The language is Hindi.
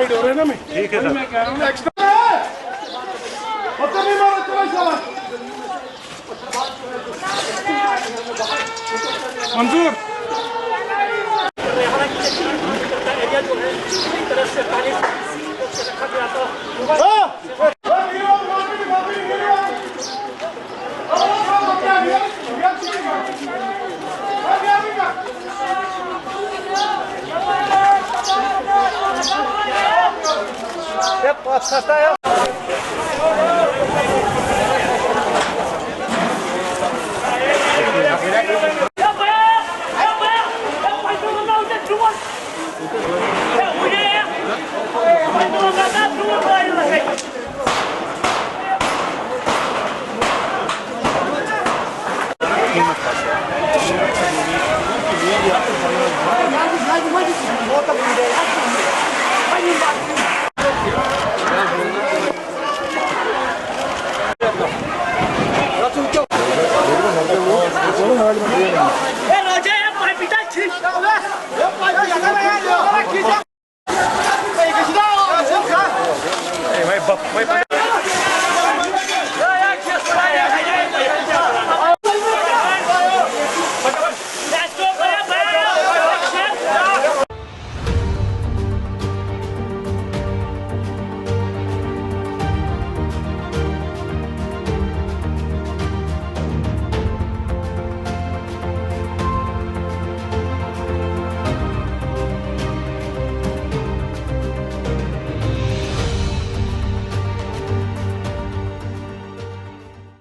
साइड हो रहे हैं ना मैं, ठीक है मैं कह रहा हूँ एक्स्ट्रा नहीं मारो, चलो चलो मंजूर एरिया जो है पूरी तरह से पानी से रखा गया था। Hep patlattı ya.